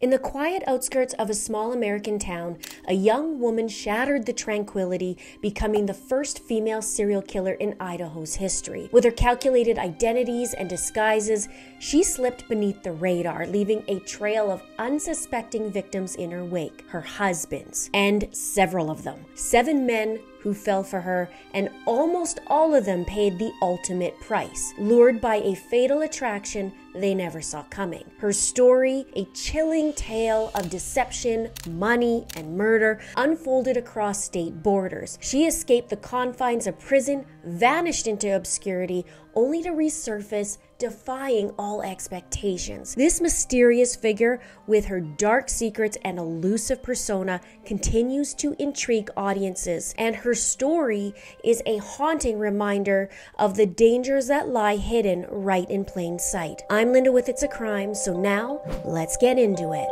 In the quiet outskirts of a small American town, a young woman shattered the tranquility, becoming the first female serial killer in Idaho's history. With her calculated identities and disguises, she slipped beneath the radar, leaving a trail of unsuspecting victims in her wake, her husbands, and several of them. 7 men who fell for her, and almost all of them paid the ultimate price, lured by a fatal attraction they never saw coming. Her story, a chilling tale of deception, money, and murder, unfolded across state borders. She escaped the confines of prison, vanished into obscurity, only to resurface, defying all expectations. This mysterious figure, with her dark secrets and elusive persona, continues to intrigue audiences, and her story is a haunting reminder of the dangers that lie hidden right in plain sight. I'm Linda with It's a Crime, so now let's get into it.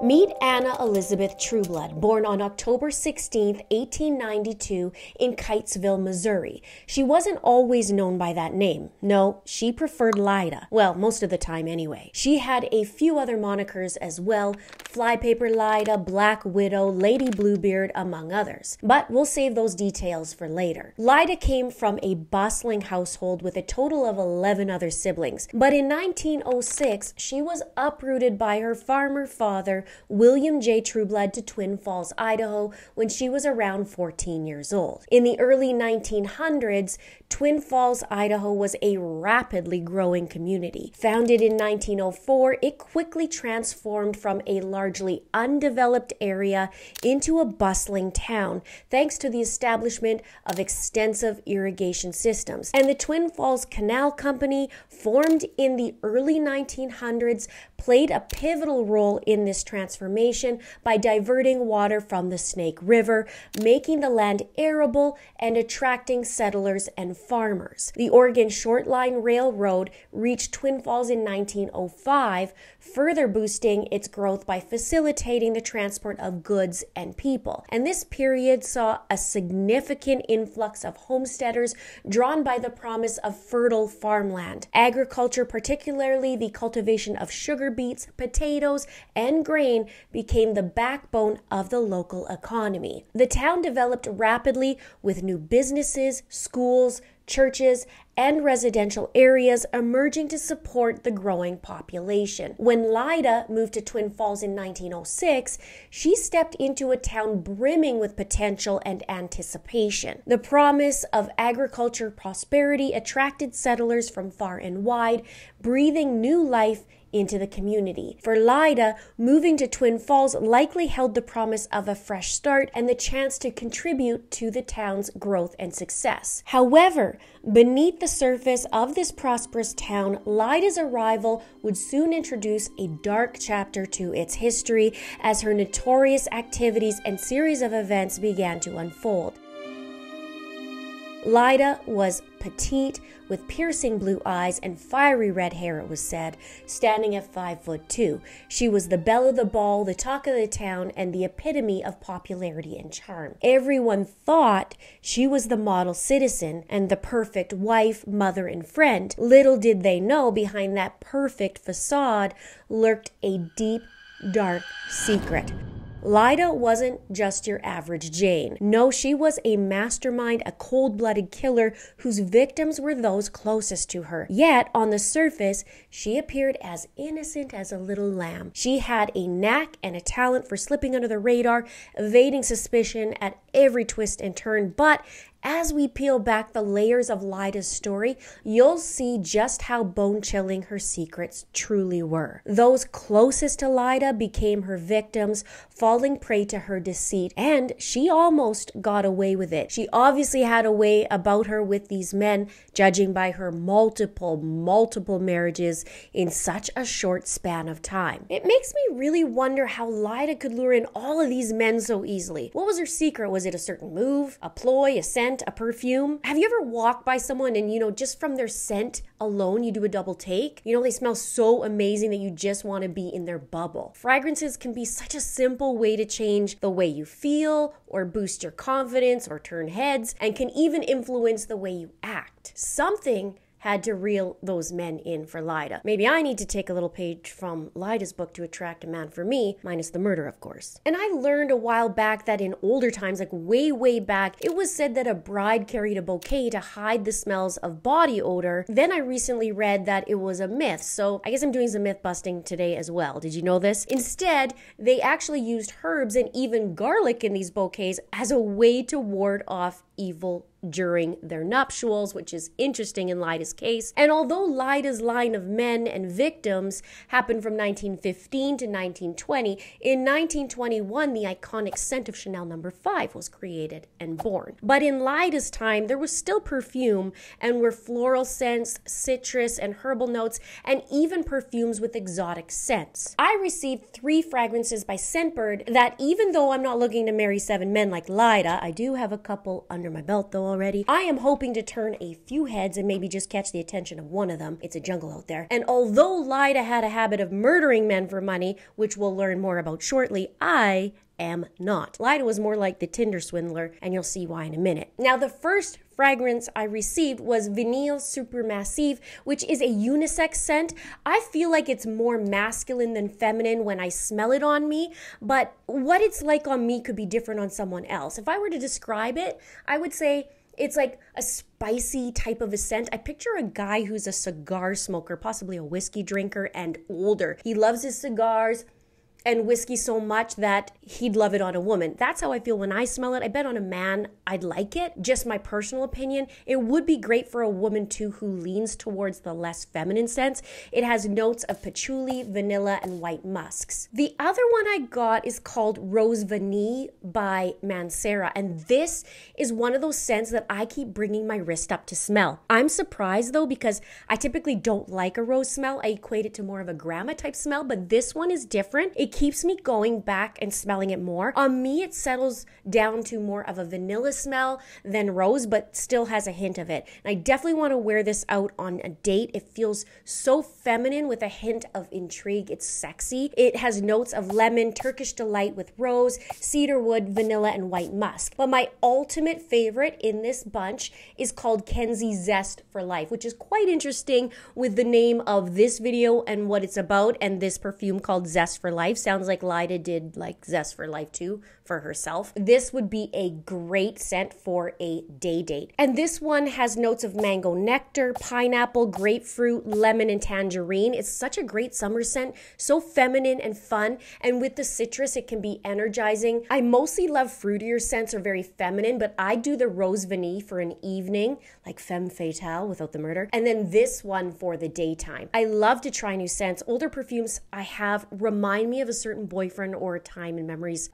Meet Anna Elizabeth Trueblood, born on October 16, 1892 in Keytesville, Missouri. She wasn't always known by that name. No, she preferred Lyda. Well, most of the time anyway. She had a few other monikers as well: Flypaper Lyda, Black Widow, Lady Bluebeard, among others. But we'll save those details for later. Lyda came from a bustling household with a total of 11 other siblings. But in 1906, she was uprooted by her farmer father, William J. Trueblood, to Twin Falls, Idaho, when she was around 14 years old. In the early 1900s, Twin Falls, Idaho was a rapidly growing community. Founded in 1904, it quickly transformed from a largely undeveloped area into a bustling town, thanks to the establishment of extensive irrigation systems. And the Twin Falls Canal Company, formed in the early 1900s, played a pivotal role in this transformation by diverting water from the Snake River, making the land arable and attracting settlers and farmers. The Oregon Short Line Railroad reached Twin Falls in 1905, further boosting its growth by facilitating the transport of goods and people. And this period saw a significant influx of homesteaders drawn by the promise of fertile farmland. Agriculture, particularly the cultivation of sugar beets, potatoes, and grain, became the backbone of the local economy. The town developed rapidly, with new businesses, schools, churches, and residential areas emerging to support the growing population. When Lyda moved to Twin Falls in 1906, she stepped into a town brimming with potential and anticipation. The promise of agriculture prosperity attracted settlers from far and wide, breathing new life into the community. For Lyda, moving to Twin Falls likely held the promise of a fresh start and the chance to contribute to the town's growth and success. However, beneath the surface of this prosperous town, Lyda's arrival would soon introduce a dark chapter to its history as her notorious activities and series of events began to unfold. Lyda was petite, with piercing blue eyes and fiery red hair, it was said, standing at 5'2". She was the belle of the ball, the talk of the town, and the epitome of popularity and charm. Everyone thought she was the model citizen and the perfect wife, mother, and friend. Little did they know, behind that perfect facade lurked a deep, dark secret. Lyda wasn't just your average Jane. No, she was a mastermind, a cold-blooded killer whose victims were those closest to her. Yet, on the surface, she appeared as innocent as a little lamb. She had a knack and a talent for slipping under the radar, evading suspicion at every twist and turn. But as we peel back the layers of Lyda's story, you'll see just how bone-chilling her secrets truly were. Those closest to Lyda became her victims, falling prey to her deceit, and she almost got away with it. She obviously had a way about her with these men, judging by her multiple marriages in such a short span of time. It makes me really wonder how Lyda could lure in all of these men so easily. What was her secret? Was it a certain move, a ploy, a scent, scent, a perfume. Have you ever walked by someone and, just from their scent alone, you do a double take? They smell so amazing that you just want to be in their bubble. Fragrances can be such a simple way to change the way you feel or boost your confidence or turn heads, and can even influence the way you act. Something had to reel those men in for Lyda. Maybe I need to take a little page from Lyda's book to attract a man for me, minus the murder, of course. And I learned a while back that in older times, like way back, it was said that a bride carried a bouquet to hide the smells of body odor. Then I recently read that it was a myth, so I guess I'm doing some myth busting today as well. Did you know this? Instead, they actually used herbs and even garlic in these bouquets as a way to ward off evil during their nuptials, which is interesting in Lyda's case. And although Lyda's line of men and victims happened from 1915 to 1920, in 1921, the iconic scent of Chanel No. 5 was created and born. But in Lyda's time, there was still perfume and were floral scents, citrus and herbal notes, and even perfumes with exotic scents. I received 3 fragrances by Scentbird that, even though I'm not looking to marry 7 men like Lyda, I do have a couple under my belt though already. I am hoping to turn a few heads and maybe just catch the attention of one of them. It's a jungle out there. And although Lyda had a habit of murdering men for money, which we'll learn more about shortly, I am not. Lyda was more like the Tinder swindler, and you'll see why in a minute. Now, the first fragrance I received was Vanille Supermassive, which is a unisex scent. I feel like it's more masculine than feminine when I smell it on me, but what it's like on me could be different on someone else. If I were to describe it, I would say it's like a spicy type of a scent. I picture a guy who's a cigar smoker, possibly a whiskey drinker, and older. He loves his cigars and whiskey so much that he'd love it on a woman. That's how I feel when I smell it. I bet on a man I'd like it. Just my personal opinion. It would be great for a woman too who leans towards the less feminine scents. It has notes of patchouli, vanilla, and white musks. The other one I got is called Rose Vanille by Mancera, and this is one of those scents that I keep bringing my wrist up to smell. I'm surprised though, because I typically don't like a rose smell. I equate it to more of a grandma type smell, but this one is different. It keeps me going back and smelling it more. On me, it settles down to more of a vanilla smell than rose, but still has a hint of it. And I definitely want to wear this out on a date. It feels so feminine with a hint of intrigue. It's sexy. It has notes of lemon, Turkish delight with rose, cedarwood, vanilla, and white musk. But my ultimate favorite in this bunch is called Kenzie Zest for Life, which is quite interesting with the name of this video and what it's about, and this perfume called Zest for Life. Sounds like Lyda did like Zest for Life too for herself. This would be a great scent for a day date. And this one has notes of mango nectar, pineapple, grapefruit, lemon, and tangerine. It's such a great summer scent, so feminine and fun. And with the citrus, it can be energizing. I mostly love fruitier scents or very feminine, but I do the Rose Vanille for an evening, like femme fatale without the murder. And then this one for the daytime. I love to try new scents. Older perfumes I have remind me of a certain boyfriend or a time, and memories,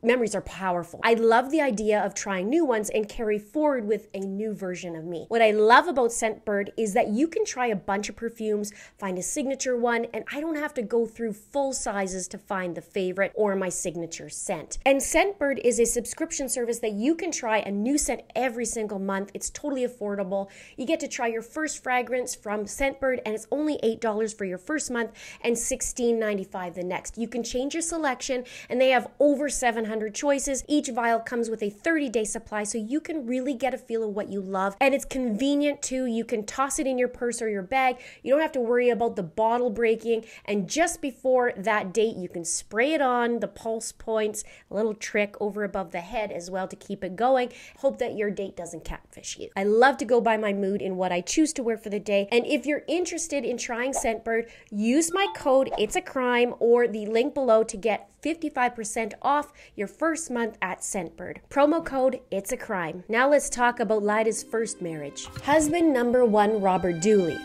memories are powerful. I love the idea of trying new ones and carry forward with a new version of me. What I love about Scentbird is that you can try a bunch of perfumes, find a signature one, and I don't have to go through full sizes to find the favorite or my signature scent. And Scentbird is a subscription service that you can try a new scent every single month. It's totally affordable. You get to try your first fragrance from Scentbird, and it's only $8 for your first month and $16.95 the next. You can change your selection, and they have over 700 choices. Each vial comes with a 30-day supply, so you can really get a feel of what you love. And it's convenient too. You can toss it in your purse or your bag. You don't have to worry about the bottle breaking. And just before that date, you can spray it on the pulse points, a little trick over above the head as well to keep it going. Hope that your date doesn't catfish you. I love to go by my mood in what I choose to wear for the day. And if you're interested in trying Scentbird, use my code It's a Crime or the link below to get 55% off your first month at Scentbird. Promo code It's a Crime. Now let's talk about Lyda's first marriage. Husband number 1, Robert Dooley.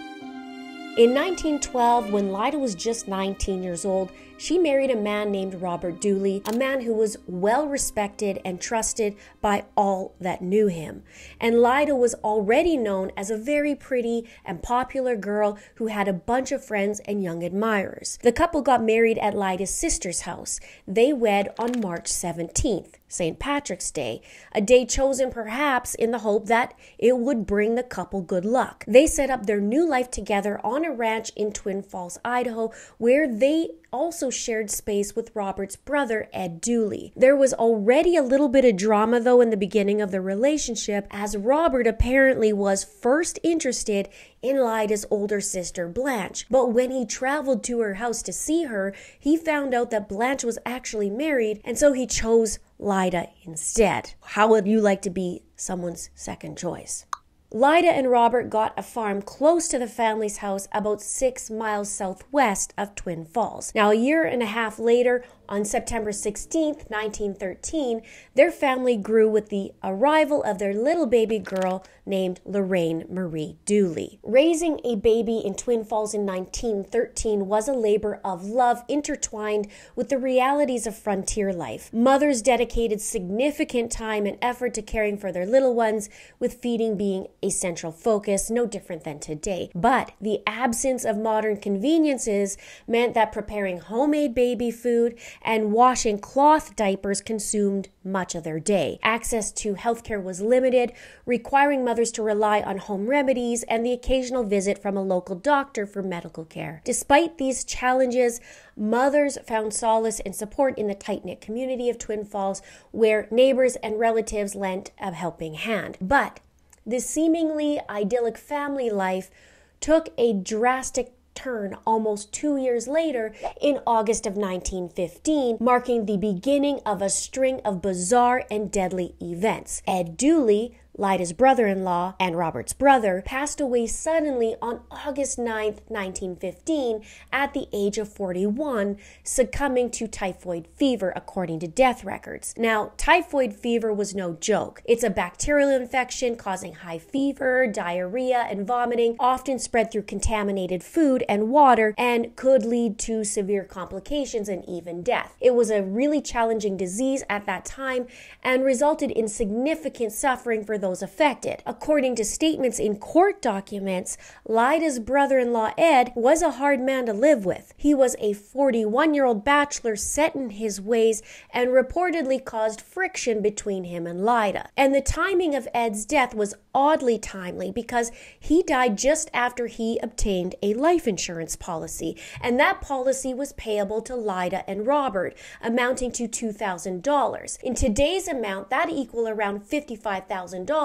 In 1912, when Lyda was just 19 years old, she married a man named Robert Dooley, a man who was well respected and trusted by all that knew him. And Lyda was already known as a very pretty and popular girl who had a bunch of friends and young admirers. The couple got married at Lyda's sister's house. They wed on March 17th. St. Patrick's Day, a day chosen perhaps in the hope that it would bring the couple good luck. They set up their new life together on a ranch in Twin Falls, Idaho, where they also shared space with Robert's brother, Ed Dooley. There was already a little bit of drama, though, in the beginning of the relationship, as Robert apparently was first interested in Lyda's older sister, Blanche. But when he traveled to her house to see her, he found out that Blanche was actually married, and so he chose Lyda instead. How would you like to be someone's second choice? Lyda and Robert got a farm close to the family's house about 6 miles southwest of Twin Falls. Now, a year and a half later, on September 16th, 1913, their family grew with the arrival of their little baby girl named Lorraine Marie Dooley. Raising a baby in Twin Falls in 1913 was a labor of love intertwined with the realities of frontier life. Mothers dedicated significant time and effort to caring for their little ones, with feeding being a central focus, no different than today. But the absence of modern conveniences meant that preparing homemade baby food and washing cloth diapers consumed much of their day. Access to healthcare was limited, requiring mothers to rely on home remedies and the occasional visit from a local doctor for medical care. Despite these challenges, mothers found solace and support in the tight-knit community of Twin Falls, where neighbors and relatives lent a helping hand. But this seemingly idyllic family life took a drastic turn almost 2 years later in August of 1915, marking the beginning of a string of bizarre and deadly events. Ed Dooley, Lyda's brother-in-law and Robert's brother, passed away suddenly on August 9th, 1915, at the age of 41, succumbing to typhoid fever, according to death records. Now, typhoid fever was no joke. It's a bacterial infection causing high fever, diarrhea, and vomiting, often spread through contaminated food and water, and could lead to severe complications and even death. It was a really challenging disease at that time and resulted in significant suffering for those affected. According to statements in court documents, Lyda's brother-in-law Ed was a hard man to live with. He was a 41-year-old bachelor set in his ways and reportedly caused friction between him and Lyda. And the timing of Ed's death was oddly timely because he died just after he obtained a life insurance policy, and that policy was payable to Lyda and Robert, amounting to $2,000. In today's amount, that equal around $55,000,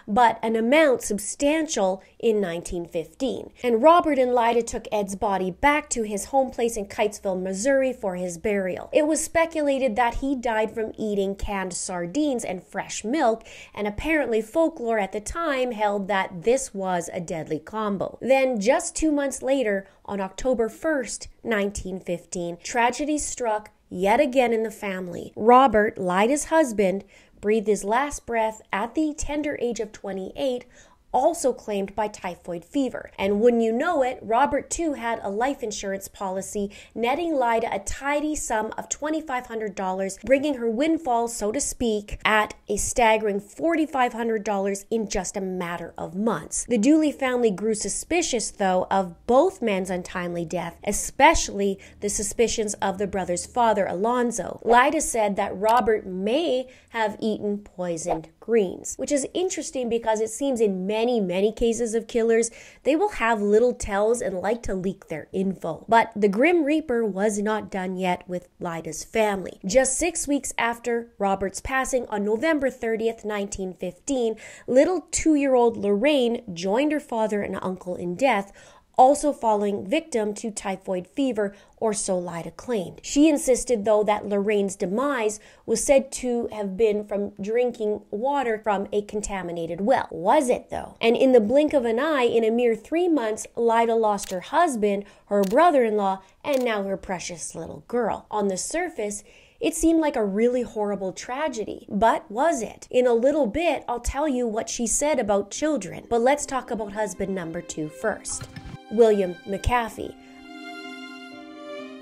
but an amount substantial in 1915. And Robert and Lyda took Ed's body back to his home place in Keytesville, Missouri for his burial. It was speculated that he died from eating canned sardines and fresh milk, and apparently folklore at the time held that this was a deadly combo. Then, just 2 months later, on October 1st, 1915, tragedy struck yet again in the family. Robert, Lyda's husband, breathed his last breath at the tender age of 28, also claimed by typhoid fever. And wouldn't you know it, Robert too had a life insurance policy, netting Lyda a tidy sum of $2,500, bringing her windfall, so to speak, at a staggering $4,500 in just a matter of months. The Dooley family grew suspicious, though, of both men's untimely death, especially the suspicions of the brother's father, Alonzo. Lyda said that Robert may have eaten poisoned greens, which is interesting because it seems in many cases of killers, they will have little tells and like to leak their info. But the Grim Reaper was not done yet with Lyda's family. Just 6 weeks after Robert's passing on November 30th, 1915, little 2-year-old Lorraine joined her father and uncle in death, also falling victim to typhoid fever, or so Lyda claimed. She insisted, though, that Lorraine's demise was said to have been from drinking water from a contaminated well. Was it, though? And in the blink of an eye, in a mere 3 months, Lyda lost her husband, her brother-in-law, and now her precious little girl. On the surface, it seemed like a really horrible tragedy, but was it? In a little bit, I'll tell you what she said about children, but let's talk about husband number 2 first. William McAfee.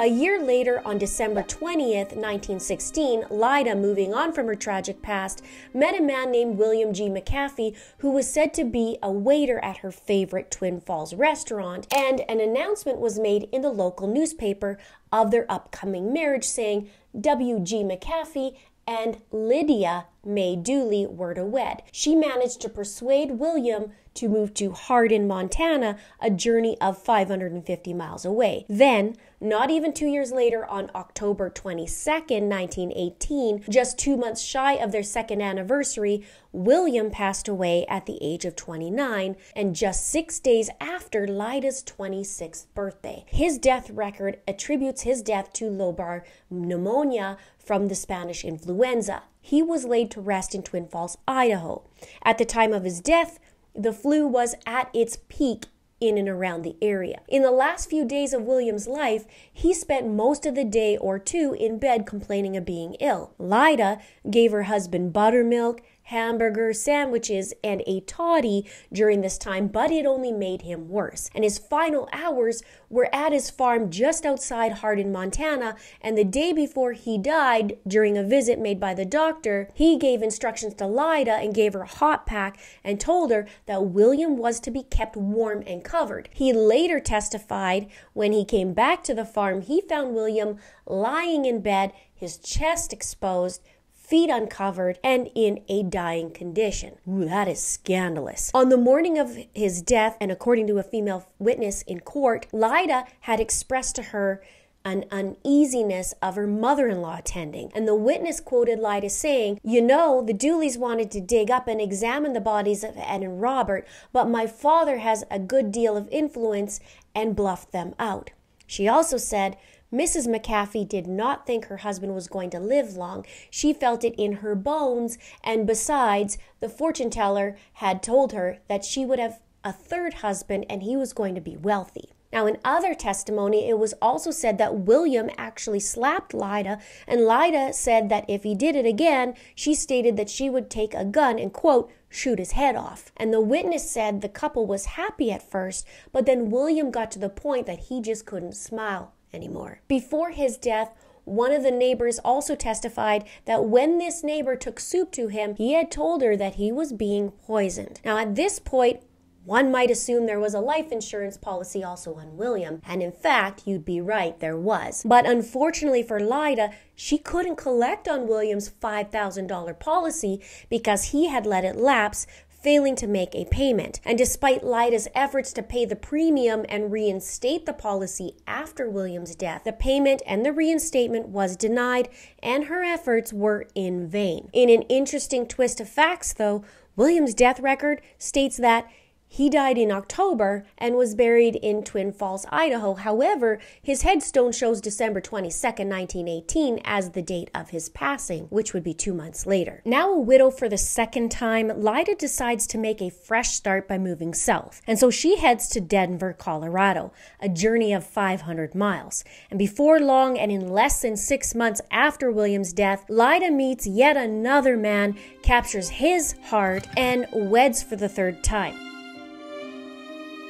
A year later, on December 20th, 1916, Lyda, moving on from her tragic past, met a man named William G. McAfee, who was said to be a waiter at her favorite Twin Falls restaurant, and an announcement was made in the local newspaper of their upcoming marriage, saying W.G. McAfee and Lydia May Dooley were to wed. She managed to persuade William to move to Hardin, Montana, a journey of 550 miles away. Then, not even 2 years later, on October 22nd, 1918, just 2 months shy of their second anniversary, William passed away at the age of 29, and just 6 days after Lyda's 26th birthday. His death record attributes his death to lobar pneumonia from the Spanish influenza. He was laid to rest in Twin Falls, Idaho. At the time of his death, the flu was at its peak in and around the area. In the last few days of William's life, he spent most of the day or two in bed complaining of being ill. Lyda gave her husband buttermilk, hamburgers, sandwiches, and a toddy during this time, but it only made him worse. And his final hours were at his farm just outside Hardin, Montana, and the day before he died, during a visit made by the doctor, he gave instructions to Lyda and gave her a hot pack and told her that William was to be kept warm and covered. He later testified when he came back to the farm, he found William lying in bed, his chest exposed, feet uncovered, and in a dying condition. Ooh, that is scandalous. On the morning of his death, and according to a female witness in court, Lyda had expressed to her an uneasiness of her mother-in-law attending. And the witness quoted Lyda saying, "You know, the Dooleys wanted to dig up and examine the bodies of Ed and Robert, but my father has a good deal of influence and bluffed them out." She also said, Mrs. McAfee did not think her husband was going to live long. She felt it in her bones, and besides, the fortune teller had told her that she would have a third husband and he was going to be wealthy. Now, in other testimony, it was also said that William actually slapped Lyda, and Lyda said that if he did it again, she stated that she would take a gun and, quote, shoot his head off. And the witness said the couple was happy at first, but then William got to the point that he just couldn't smile anymore. Before his death, one of the neighbors also testified that when this neighbor took soup to him, he had told her that he was being poisoned. Now, at this point, one might assume there was a life insurance policy also on William, and in fact, you'd be right, there was. But unfortunately for Lyda, she couldn't collect on William's $5,000 policy because he had let it lapse, failing to make a payment. And despite Lyda's efforts to pay the premium and reinstate the policy after William's death, the payment and the reinstatement was denied, and her efforts were in vain. In an interesting twist of facts, though, William's death record states that he died in October and was buried in Twin Falls, Idaho. However, his headstone shows December 22nd, 1918 as the date of his passing, which would be 2 months later. Now a widow for the second time, Lyda decides to make a fresh start by moving south. And so she heads to Denver, Colorado, a journey of 500 miles. And before long, and in less than 6 months after William's death, Lyda meets yet another man, captures his heart, and weds for the third time.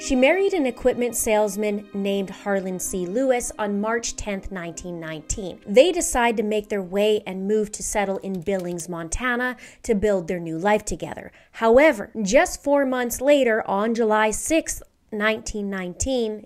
She married an equipment salesman named Harlan C. Lewis on March 10, 1919. They decide to make their way and move to settle in Billings, Montana to build their new life together. However, just 4 months later, on July 6th, 1919,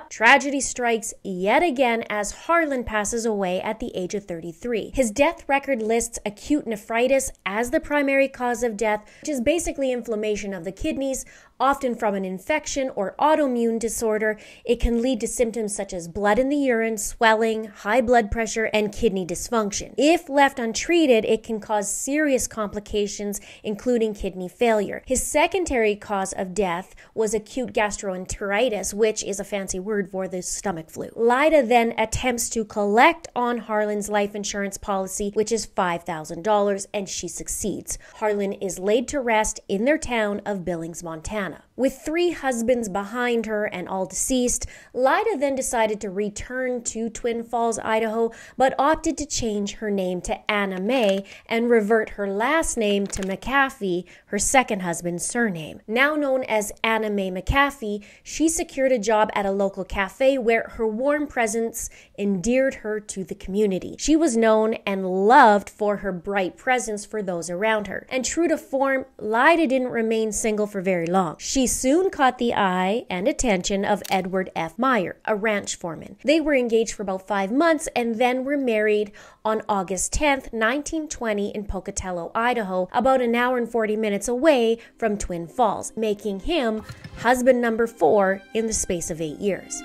tragedy strikes yet again as Harlan passes away at the age of 33. His death record lists acute nephritis as the primary cause of death, which is basically inflammation of the kidneys, often from an infection or autoimmune disorder. It can lead to symptoms such as blood in the urine, swelling, high blood pressure, and kidney dysfunction. If left untreated, it can cause serious complications, including kidney failure. His secondary cause of death was acute gastroenteritis, which is a fancy word for the stomach flu. Lyda then attempts to collect on Harlan's life insurance policy, which is $5,000, and she succeeds. Harlan is laid to rest in their town of Billings, Montana. With 3 husbands behind her and all deceased, Lyda then decided to return to Twin Falls, Idaho, but opted to change her name to Anna May and revert her last name to McAfee, her second husband's surname. Now known as Anna May McAfee, she secured a job at a local cafe where her warm presence endeared her to the community. She was known and loved for her bright presence for those around her. And true to form, Lyda didn't remain single for very long. She soon caught the eye and attention of Edward F. Meyer, a ranch foreman. They were engaged for about 5 months and then were married on August 10th, 1920 in Pocatello, Idaho, about an hour and 40 minutes away from Twin Falls, making him husband number 4 in the space of 8 years.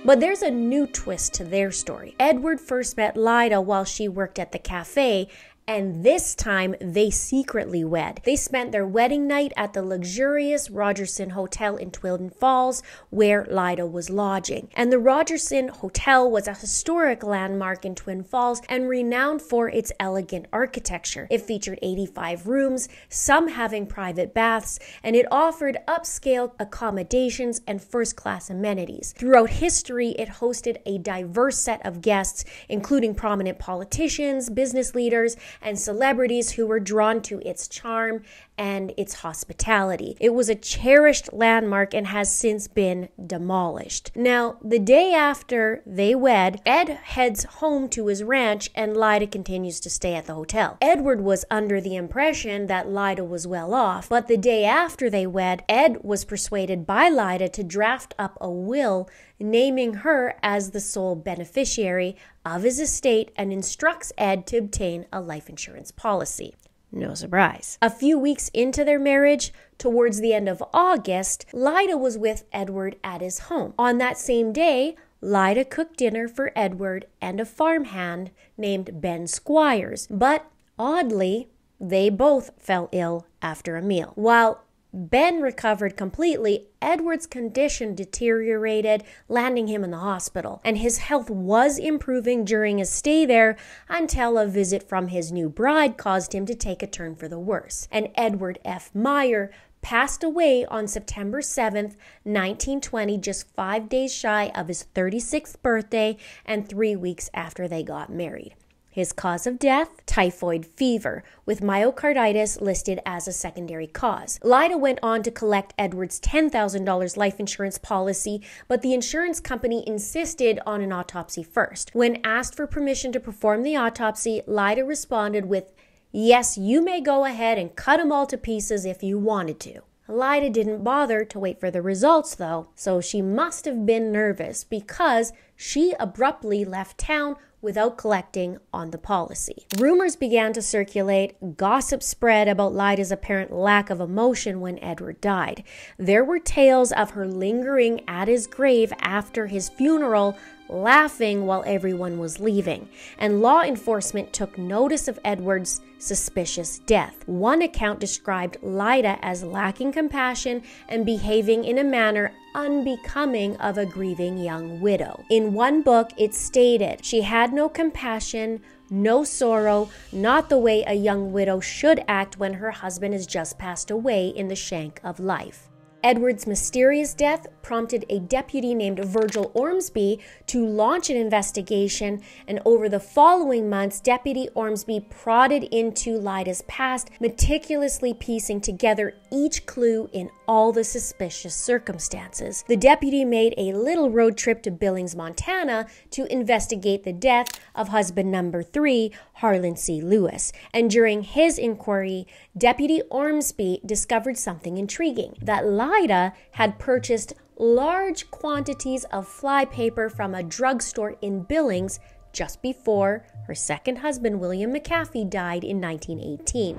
But there's a new twist to their story. Edward first met Lyda while she worked at the cafe, and this time they secretly wed. They spent their wedding night at the luxurious Rogerson Hotel in Twin Falls, where Lyda was lodging. And the Rogerson Hotel was a historic landmark in Twin Falls and renowned for its elegant architecture. It featured 85 rooms, some having private baths, and it offered upscale accommodations and first-class amenities. Throughout history, it hosted a diverse set of guests, including prominent politicians, business leaders, and celebrities who were drawn to its charm and its hospitality. It was a cherished landmark and has since been demolished. Now, the day after they wed, Ed heads home to his ranch and Lyda continues to stay at the hotel. Edward was under the impression that Lyda was well off, but the day after they wed, Ed was persuaded by Lyda to draft up a will naming her as the sole beneficiary of his estate and instructs Ed to obtain a life insurance policy. No surprise. A few weeks into their marriage, towards the end of August, Lyda was with Edward at his home. On that same day, Lyda cooked dinner for Edward and a farmhand named Ben Squires, but oddly, they both fell ill after a meal. While Ben recovered completely, Edward's condition deteriorated, landing him in the hospital, and his health was improving during his stay there until a visit from his new bride caused him to take a turn for the worse. And Edward F. Meyer passed away on September 7th, 1920, just 5 days shy of his 36th birthday and 3 weeks after they got married. His cause of death? Typhoid fever, with myocarditis listed as a secondary cause. Lyda went on to collect Edward's $10,000 life insurance policy, but the insurance company insisted on an autopsy first. When asked for permission to perform the autopsy, Lyda responded with, "Yes, you may go ahead and cut them all to pieces if you wanted to." Lyda didn't bother to wait for the results, though, so she must have been nervous because she abruptly left town without collecting on the policy. Rumors began to circulate, gossip spread about Lyda's apparent lack of emotion when Edward died. There were tales of her lingering at his grave after his funeral, laughing while everyone was leaving, and law enforcement took notice of Edward's suspicious death. One account described Lyda as lacking compassion and behaving in a manner unbecoming of a grieving young widow. In one book, it stated, "She had no compassion, no sorrow, not the way a young widow should act when her husband has just passed away in the shank of life." Edward's mysterious death prompted a deputy named Virgil Ormsby to launch an investigation, and over the following months, Deputy Ormsby prodded into Lyda's past, meticulously piecing together each clue in all the suspicious circumstances. The deputy made a little road trip to Billings, Montana, to investigate the death of husband number 3, Harlan C. Lewis. And during his inquiry, Deputy Ormsby discovered something intriguing, that Lyda had purchased large quantities of flypaper from a drugstore in Billings just before her second husband, William McAfee, died in 1918.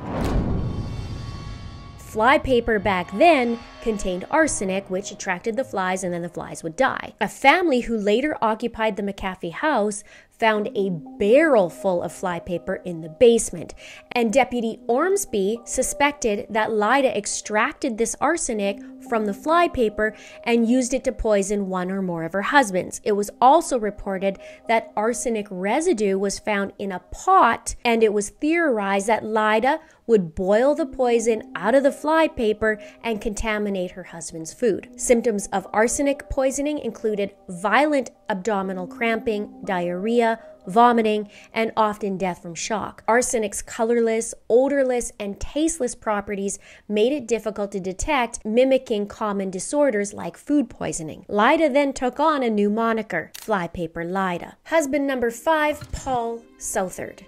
Flypaper back then contained arsenic, which attracted the flies and then the flies would die. A family who later occupied the McAfee house found a barrel full of flypaper in the basement, and Deputy Ormsby suspected that Lyda extracted this arsenic from the flypaper and used it to poison one or more of her husbands. It was also reported that arsenic residue was found in a pot, and it was theorized that Lyda would boil the poison out of the flypaper and contaminate her husband's food. Symptoms of arsenic poisoning included violent abdominal cramping, diarrhea, vomiting, and often death from shock. Arsenic's colorless, odorless, and tasteless properties made it difficult to detect, mimicking common disorders like food poisoning. Lyda then took on a new moniker, Flypaper Lyda. Husband number 5, Paul Southard.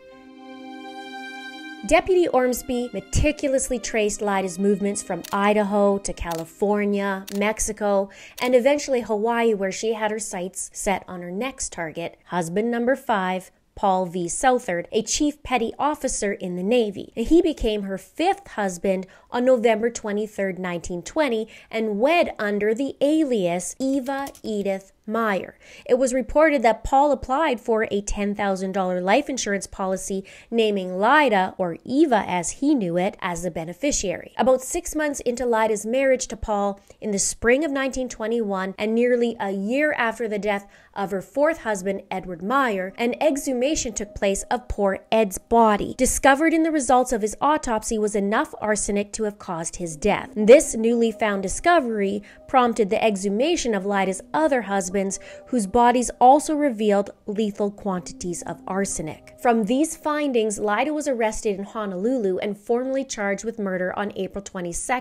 Deputy Ormsby meticulously traced Lyda's movements from Idaho to California, Mexico, and eventually Hawaii, where she had her sights set on her next target, husband number 5, Paul V. Southard, a chief petty officer in the Navy. He became her 5th husband on November 23, 1920, and wed under the alias Eva Edith Meyer. It was reported that Paul applied for a $10,000 life insurance policy, naming Lyda, or Eva as he knew it, as the beneficiary. About 6 months into Lyda's marriage to Paul, in the spring of 1921, and nearly a year after the death of her 4th husband, Edward Meyer, an exhumation took place of poor Ed's body. Discovered in the results of his autopsy was enough arsenic to have caused his death. This newly found discovery prompted the exhumation of Lyda's other husbands, whose bodies also revealed lethal quantities of arsenic. From these findings, Lyda was arrested in Honolulu and formally charged with murder on April 22,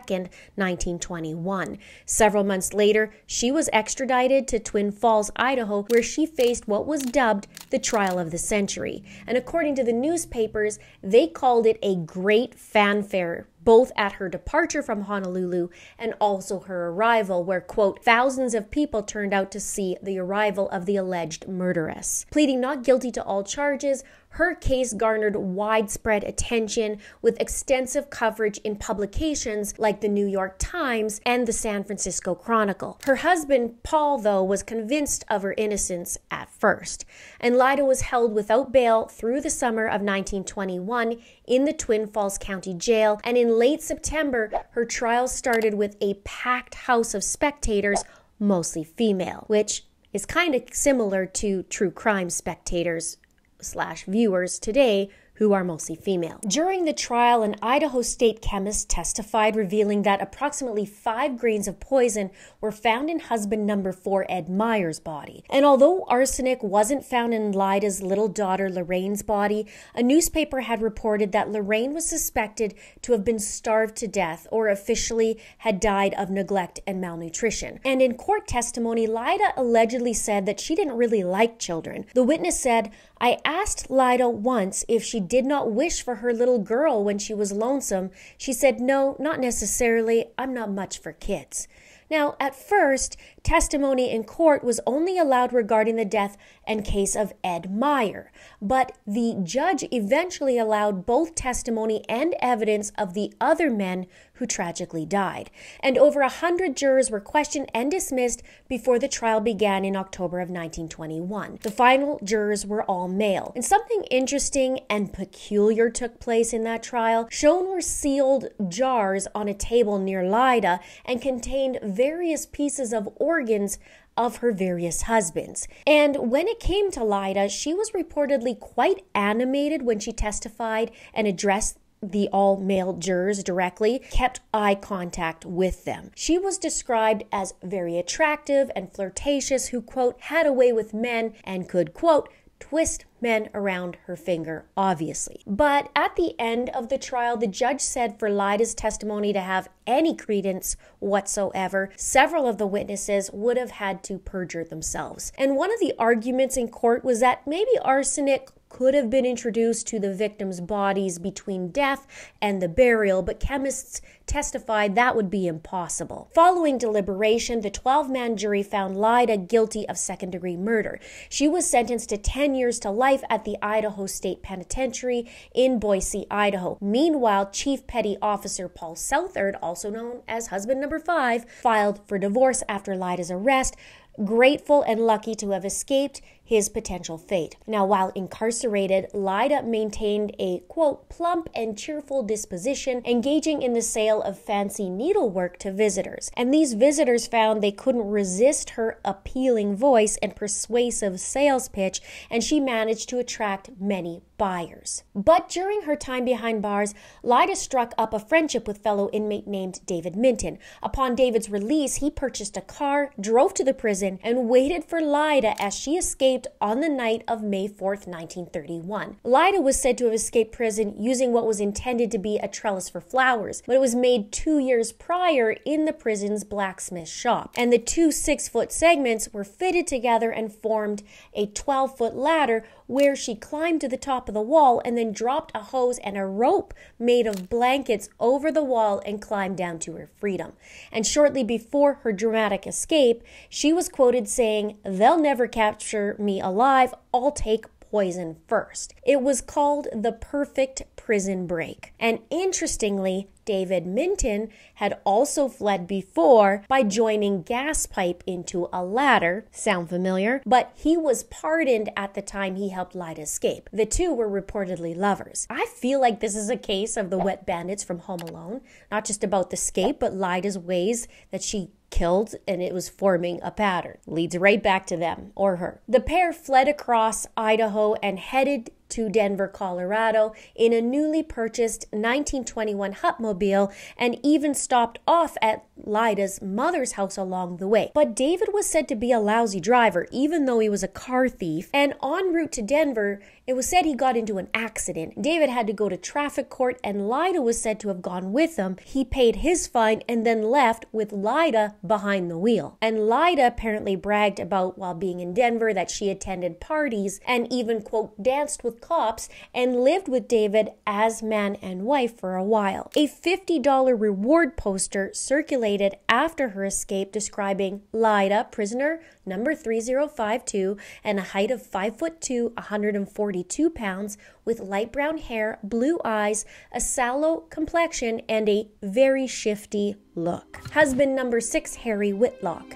1921. Several months later, she was extradited to Twin Falls, Idaho, where she faced what was dubbed the trial of the century. And according to the newspapers, they called it a great fanfare, both at her departure from Honolulu and also her arrival, where, quote, thousands of people turned out to see the arrival of the alleged murderess. Pleading not guilty to all charges, her case garnered widespread attention with extensive coverage in publications like the New York Times and the San Francisco Chronicle. Her husband, Paul, though, was convinced of her innocence at first, and Lyda was held without bail through the summer of 1921 in the Twin Falls County Jail, and in late September, her trial started with a packed house of spectators, mostly female, which is kind of similar to true crime spectators / viewers today, who are mostly female. During the trial, an Idaho state chemist testified, revealing that approximately 5 grains of poison were found in husband number 4, Ed Meyer's body. And although arsenic wasn't found in Lyda's little daughter Lorraine's body, a newspaper had reported that Lorraine was suspected to have been starved to death, or officially had died of neglect and malnutrition. And in court testimony, Lyda allegedly said that she didn't really like children. The witness said, "I asked Lyda once if she did not wish for her little girl when she was lonesome. She said, no, not necessarily. I'm not much for kids." Now, at first, testimony in court was only allowed regarding the death and case of Ed Meyer, but the judge eventually allowed both testimony and evidence of the other men who tragically died. And over 100 jurors were questioned and dismissed before the trial began in October of 1921. The final jurors were all male. And something interesting and peculiar took place in that trial. Shown were sealed jars on a table near Lyda and contained various pieces of organs of her various husbands. And when it came to Lyda, she was reportedly quite animated when she testified and addressed the all-male jurors directly, kept eye contact with them. She was described as very attractive and flirtatious, who, quote, had a way with men and could, quote, twist men around her finger, obviously. But at the end of the trial, the judge said for Lyda's testimony to have any credence whatsoever, several of the witnesses would have had to perjure themselves. And one of the arguments in court was that maybe arsenic could have been introduced to the victims' bodies between death and the burial, but chemists testified that would be impossible. Following deliberation, the 12-man jury found Lyda guilty of second-degree murder. She was sentenced to 10 years to life at the Idaho State Penitentiary in Boise, Idaho. Meanwhile, Chief Petty Officer Paul Southard, also known as husband number 5, filed for divorce after Lyda's arrest, grateful and lucky to have escaped his potential fate. Now, while incarcerated, Lyda maintained a, quote, plump and cheerful disposition, engaging in the sale sale of fancy needlework to visitors. And these visitors found they couldn't resist her appealing voice and persuasive sales pitch, and she managed to attract many buyers. But during her time behind bars, Lyda struck up a friendship with fellow inmate named David Minton. Upon David's release, he purchased a car, drove to the prison, and waited for Lyda as she escaped on the night of May 4th, 1931. Lyda was said to have escaped prison using what was intended to be a trellis for flowers, but it was made 2 years prior in the prison's blacksmith shop. And the two 6-foot segments were fitted together and formed a 12-foot ladder where she climbed to the top of the wall and then dropped a hose and a rope made of blankets over the wall and climbed down to her freedom. And shortly before her dramatic escape, she was quoted saying, "They'll never capture me alive. I'll take poison first." It was called the perfect prison break. And interestingly, David Minton had also fled before by joining gas pipe into a ladder. Sound familiar? But he was pardoned at the time he helped Lyda escape. The two were reportedly lovers. I feel like this is a case of the wet bandits from Home Alone. Not just about the escape, but Lyda's ways that she killed, and it was forming a pattern. Leads right back to them or her. The pair fled across Idaho and headed to Denver, Colorado in a newly purchased 1921 Hupmobile, and even stopped off at Lyda's mother's house along the way. But David was said to be a lousy driver, even though he was a car thief, and en route to Denver, it was said he got into an accident. David had to go to traffic court, and Lyda was said to have gone with him. He paid his fine and then left with Lyda behind the wheel. And Lyda apparently bragged about, while being in Denver, that she attended parties and even, quote, danced with cops and lived with David as man and wife for a while. A $50 reward poster circulated after her escape describing Lyda, prisoner number 3052, and a height of 5'2", 142 pounds, with light brown hair, blue eyes, a sallow complexion, and a very shifty look. Husband number 6, Harry Whitlock.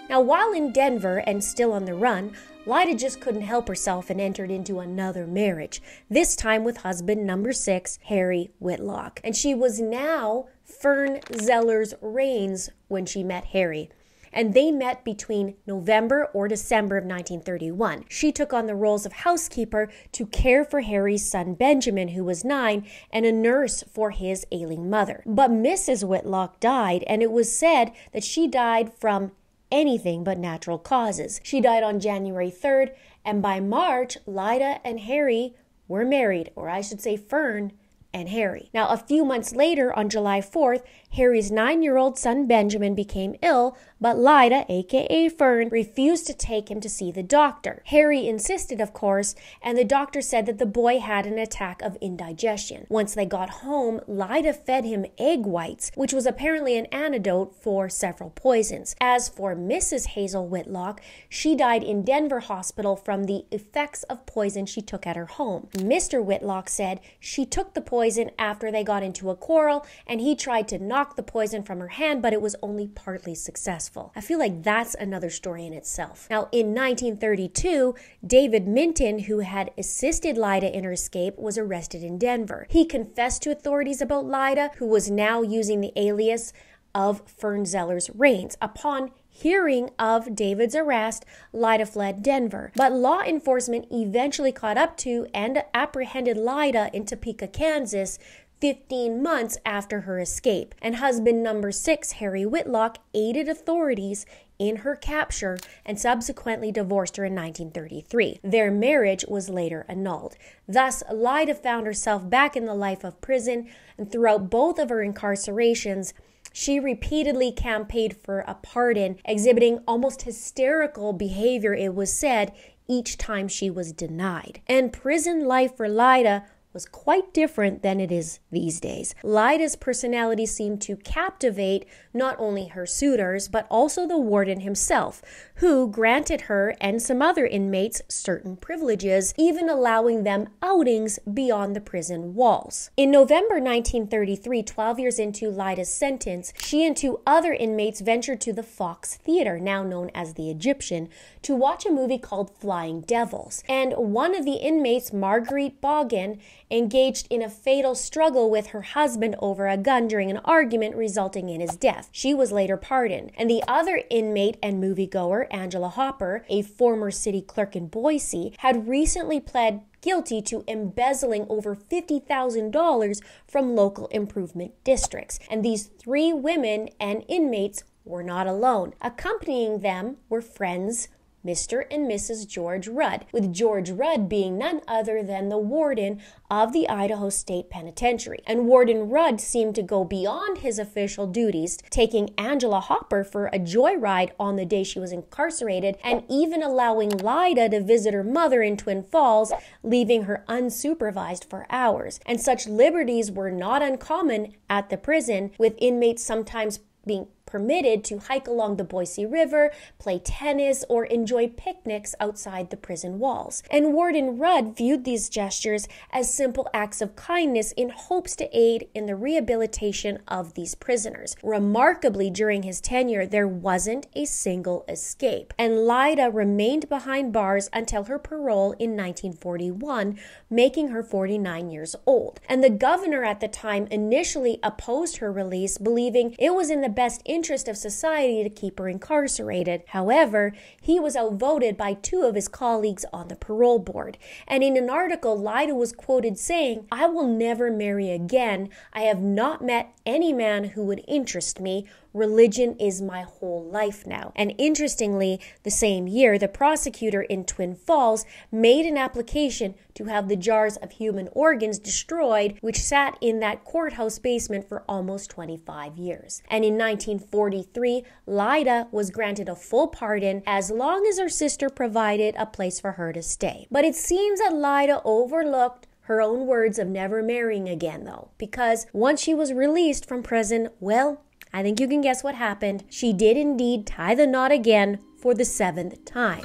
Now, while in Denver and still on the run, Lyda just couldn't help herself and entered into another marriage, this time with husband number 6, Harry Whitlock. And she was now Fern Zellers Rains when she met Harry. And they met between November or December of 1931. She took on the roles of housekeeper to care for Harry's son Benjamin, who was 9, and a nurse for his ailing mother. But Mrs. Whitlock died, and it was said that she died from anything but natural causes. She died on January 3rd, and by March, Lyda and Harry were married, or I should say Fern and Harry. Now, a few months later, on July 4th, Harry's 9-year-old son Benjamin became ill, but Lyda, aka Fern, refused to take him to see the doctor. Harry insisted, of course, and the doctor said that the boy had an attack of indigestion. Once they got home, Lyda fed him egg whites, which was apparently an antidote for several poisons. As for Mrs. Hazel Whitlock, she died in Denver Hospital from the effects of poison she took at her home. Mr. Whitlock said she took the poison after they got into a quarrel, and he tried to knock the poison from her hand, but it was only partly successful. I feel like that's another story in itself. Now, in 1932, David Minton, who had assisted Lyda in her escape, was arrested in Denver. He confessed to authorities about Lyda, who was now using the alias of Fern Zellers Rains. Upon hearing of David's arrest, Lyda fled Denver. But law enforcement eventually caught up to and apprehended Lyda in Topeka, Kansas, 15 months after her escape. And husband number 6, Harry Whitlock, aided authorities in her capture and subsequently divorced her in 1933. Their marriage was later annulled. Thus, Lyda found herself back in the life of prison, and throughout both of her incarcerations, she repeatedly campaigned for a pardon, exhibiting almost hysterical behavior, it was said, each time she was denied. And prison life for Lyda was quite different than it is these days. Lyda's personality seemed to captivate not only her suitors, but also the warden himself, who granted her and some other inmates certain privileges, even allowing them outings beyond the prison walls. In November 1933, 12 years into Lyda's sentence, she and 2 other inmates ventured to the Fox Theater, now known as the Egyptian, to watch a movie called Flying Devils. And one of the inmates, Marguerite Boggin, engaged in a fatal struggle with her husband over a gun during an argument resulting in his death. She was later pardoned. And the other inmate and moviegoer, Angela Hopper, a former city clerk in Boise, had recently pled guilty to embezzling over $50,000 from local improvement districts. And these three women and inmates were not alone. Accompanying them were friends Mr. and Mrs. George Rudd, with George Rudd being none other than the warden of the Idaho State Penitentiary. And Warden Rudd seemed to go beyond his official duties, taking Angela Hopper for a joyride on the day she was incarcerated, and even allowing Lyda to visit her mother in Twin Falls, leaving her unsupervised for hours. And such liberties were not uncommon at the prison, with inmates sometimes being permitted to hike along the Boise River, play tennis, or enjoy picnics outside the prison walls. And Warden Rudd viewed these gestures as simple acts of kindness in hopes to aid in the rehabilitation of these prisoners. Remarkably, during his tenure, there wasn't a single escape, and Lyda remained behind bars until her parole in 1941, making her 49 years old. And the governor at the time initially opposed her release, believing it was in the best interest of society to keep her incarcerated. However, he was outvoted by two of his colleagues on the parole board. And in an article, Lyda was quoted saying, "I will never marry again. I have not met any man who would interest me. Religion is my whole life now." And interestingly, the same year, the prosecutor in Twin Falls made an application to have the jars of human organs destroyed, which sat in that courthouse basement for almost 25 years. And in 1943, Lyda was granted a full pardon as long as her sister provided a place for her to stay. But it seems that Lyda overlooked her own words of never marrying again, though, because once she was released from prison, well, I think you can guess what happened. She did indeed tie the knot again for the 7th time.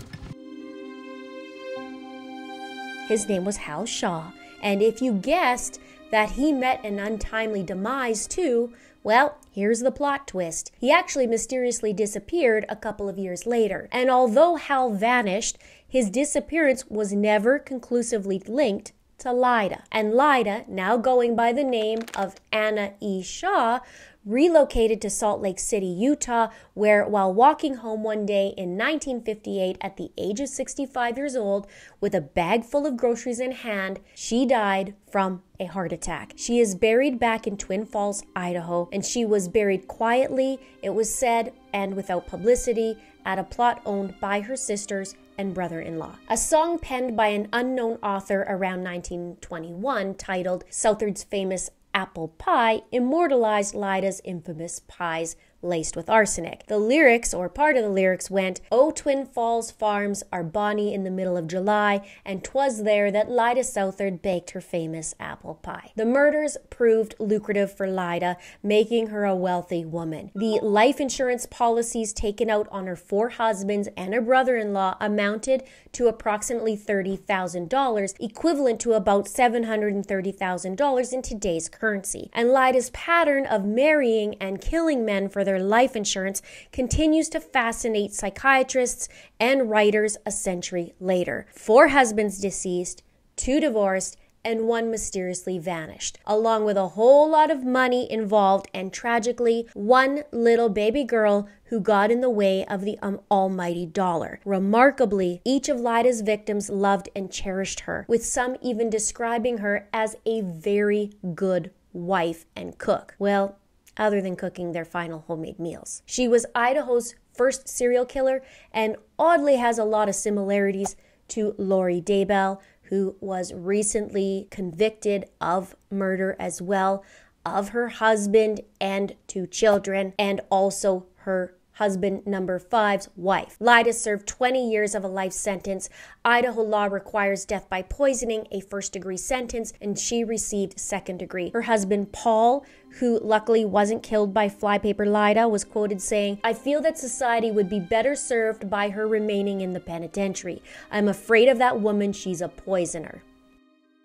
His name was Hal Shaw, and if you guessed that he met an untimely demise too, well, here's the plot twist. He actually mysteriously disappeared a couple of years later, and although Hal vanished, his disappearance was never conclusively linked to Lyda. And Lyda, now going by the name of Anna E. Shaw, relocated to Salt Lake City, Utah, where while walking home one day in 1958 at the age of 65 years old with a bag full of groceries in hand, she died from a heart attack. She is buried back in Twin Falls, Idaho, and she was buried quietly, it was said, and without publicity, at a plot owned by her sisters and brother-in-law. A song penned by an unknown author around 1921 titled Southard's Famous Apple Pie immortalized Lyda's infamous pies laced with arsenic. The lyrics, or part of the lyrics, went, "Oh, Twin Falls farms are bonny in the middle of July, and 'twas there that Lyda Southard baked her famous apple pie." The murders proved lucrative for Lyda, making her a wealthy woman. The life insurance policies taken out on her 4 husbands and her brother-in-law amounted to approximately $30,000, equivalent to about $730,000 in today's currency. And Lyda's pattern of marrying and killing men for their life insurance continues to fascinate psychiatrists and writers a century later. 4 husbands deceased, 2 divorced, and 1 mysteriously vanished, along with a whole lot of money involved and, tragically, 1 little baby girl who got in the way of the almighty dollar. Remarkably, each of Lyda's victims loved and cherished her, with some even describing her as a very good wife and cook. Well, other than cooking their final homemade meals. She was Idaho's first serial killer and oddly has a lot of similarities to Lori Daybell, who was recently convicted of murder as well, of her husband and 2 children, and also her husband number 5's wife. Lyda served 20 years of a life sentence. Idaho law requires death by poisoning, a first-degree sentence, and she received second-degree. Her husband, Paul, who luckily wasn't killed by Flypaper Lyda, was quoted saying, "I feel that society would be better served by her remaining in the penitentiary. I'm afraid of that woman. She's a poisoner."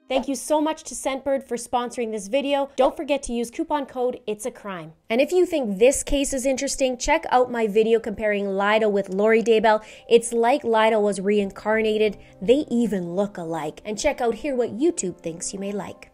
Thank you so much to Scentbird for sponsoring this video. Don't forget to use coupon code It's a Crime. And if you think this case is interesting, check out my video comparing Lyda with Lori Daybell. It's like Lyda was reincarnated. They even look alike. And check out here what YouTube thinks you may like.